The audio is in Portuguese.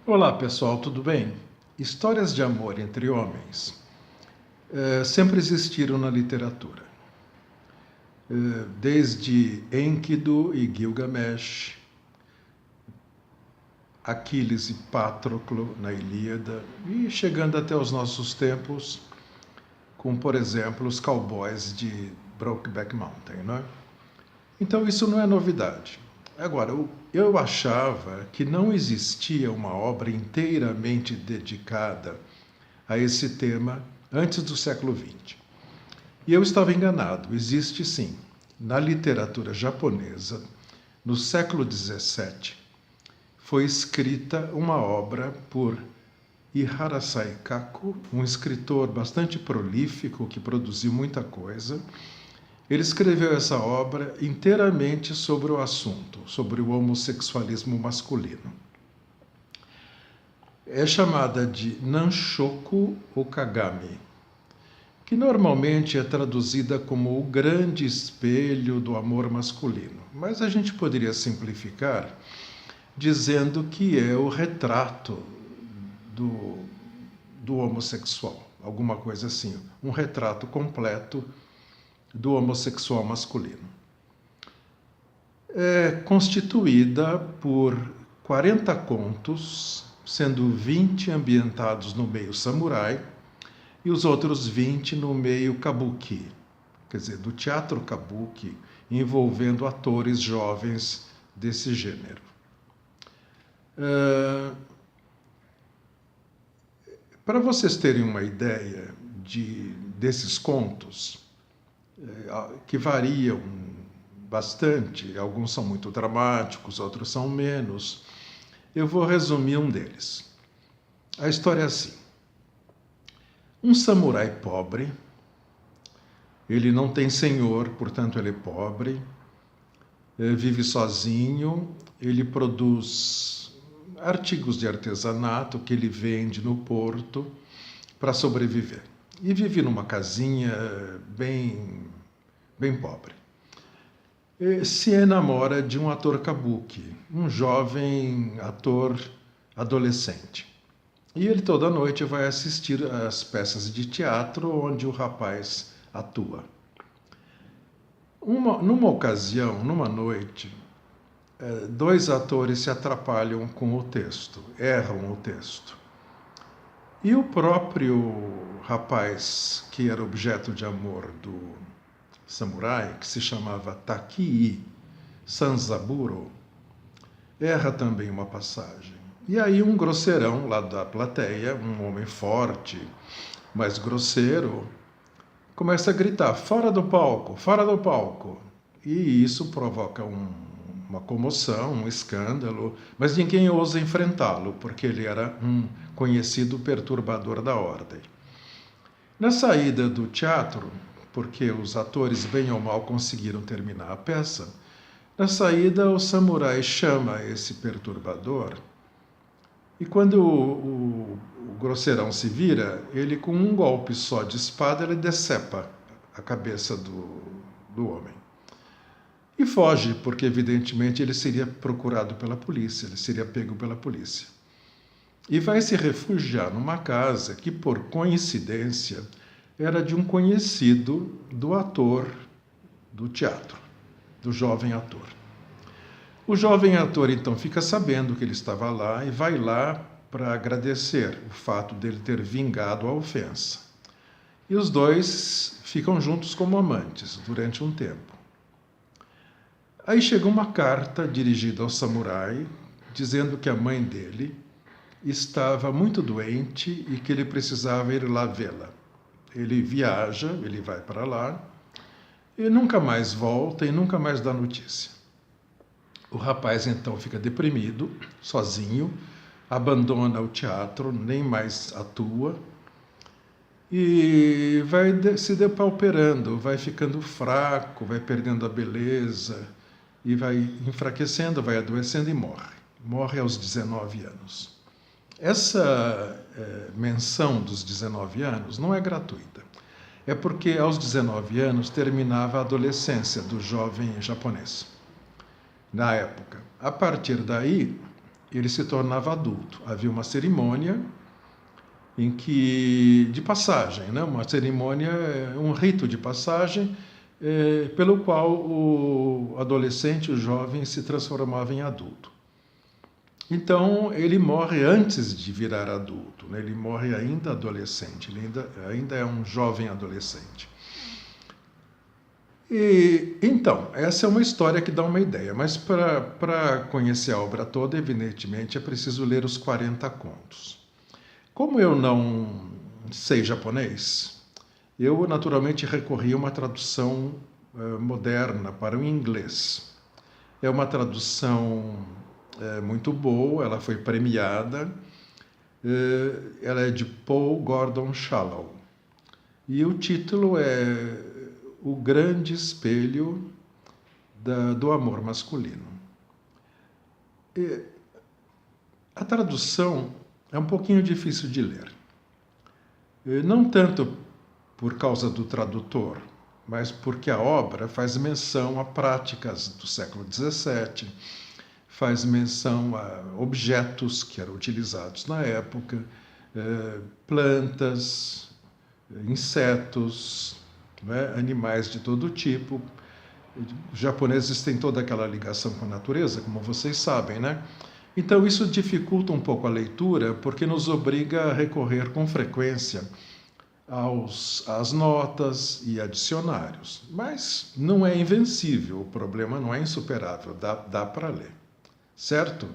Olá pessoal, tudo bem? Histórias de amor entre homens sempre existiram na literatura. Desde Enkidu e Gilgamesh, Aquiles e Patroclo na Ilíada e chegando até os nossos tempos com, por exemplo, os cowboys de Brokeback Mountain, não é? Então isso não é novidade. Agora, eu achava que não existia uma obra inteiramente dedicada a esse tema antes do século XX. E eu estava enganado, existe sim. Na literatura japonesa, no século XVII, foi escrita uma obra por Ihara Saikaku, um escritor bastante prolífico que produziu muita coisa. Ele escreveu essa obra inteiramente sobre o assunto, sobre o homossexualismo masculino. É chamada de Nanshoku Okagami, que normalmente é traduzida como o grande espelho do amor masculino, mas a gente poderia simplificar dizendo que é o retrato do homossexual, alguma coisa assim, um retrato completo do homossexual masculino. É constituída por 40 contos, sendo 20 ambientados no meio samurai e os outros 20 no meio kabuki, quer dizer, do teatro kabuki, envolvendo atores jovens desse gênero. Para vocês terem uma ideia desses contos, que variam bastante, alguns são muito dramáticos, outros são menos. Eu vou resumir um deles. A história é assim. Um samurai pobre, ele não tem senhor, portanto ele é pobre, vive sozinho, ele produz artigos de artesanato que ele vende no porto para sobreviver. E vive numa casinha bem pobre. E se enamora de um ator kabuki, um jovem ator adolescente. E ele toda noite vai assistir às peças de teatro onde o rapaz atua. Numa ocasião, numa noite, dois atores se atrapalham com o texto, erram o texto. E o próprio rapaz, que era objeto de amor do samurai, que se chamava Takii Sanzaburo, erra também uma passagem. E aí um grosseirão lá da plateia, um homem forte, mas grosseiro, começa a gritar, fora do palco, fora do palco. E isso provoca uma comoção, um escândalo, mas ninguém ousa enfrentá-lo, porque ele era um conhecido perturbador da ordem. Na saída do teatro, porque os atores bem ou mal conseguiram terminar a peça, na saída o samurai chama esse perturbador e quando o grosseirão se vira, ele com um golpe só de espada ele decepa a cabeça do homem. E foge, porque evidentemente ele seria procurado pela polícia, ele seria pego pela polícia. E vai se refugiar numa casa que, por coincidência, era de um conhecido do ator do teatro, do jovem ator. O jovem ator, então, fica sabendo que ele estava lá e vai lá para agradecer o fato dele ter vingado a ofensa. E os dois ficam juntos como amantes durante um tempo. Aí chega uma carta dirigida ao samurai, dizendo que a mãe dele estava muito doente e que ele precisava ir lá vê-la. Ele viaja, ele vai para lá, e nunca mais volta e nunca mais dá notícia. O rapaz então fica deprimido, sozinho, abandona o teatro, nem mais atua, e vai se depauperando, vai ficando fraco, vai perdendo a beleza, e vai enfraquecendo, vai adoecendo e morre. Morre aos 19 anos. Essa menção dos 19 anos não é gratuita. É porque aos 19 anos terminava a adolescência do jovem japonês, na época. A partir daí, ele se tornava adulto. Havia uma cerimônia em que, de passagem, né? Uma cerimônia, um rito de passagem, pelo qual o adolescente, o jovem, se transformava em adulto. Então, ele morre antes de virar adulto, né? Ele morre ainda adolescente, ele ainda é um jovem adolescente. Então, essa é uma história que dá uma ideia, mas para conhecer a obra toda, evidentemente, é preciso ler os 40 contos. Como eu não sei japonês, eu naturalmente recorri a uma tradução moderna para o inglês. É uma tradução muito boa, ela foi premiada, ela é de Paul Gordon Shallow. E o título é O Grande Espelho do Amor Masculino. A tradução é um pouquinho difícil de ler. Não tanto por causa do tradutor, mas porque a obra faz menção a práticas do século XVII, faz menção a objetos que eram utilizados na época, plantas, insetos, né, animais de todo tipo. Os japoneses têm toda aquela ligação com a natureza, como vocês sabem, né? Então isso dificulta um pouco a leitura, porque nos obriga a recorrer com frequência às notas e a dicionários. Mas não é invencível, o problema não é insuperável, dá para ler. Certo?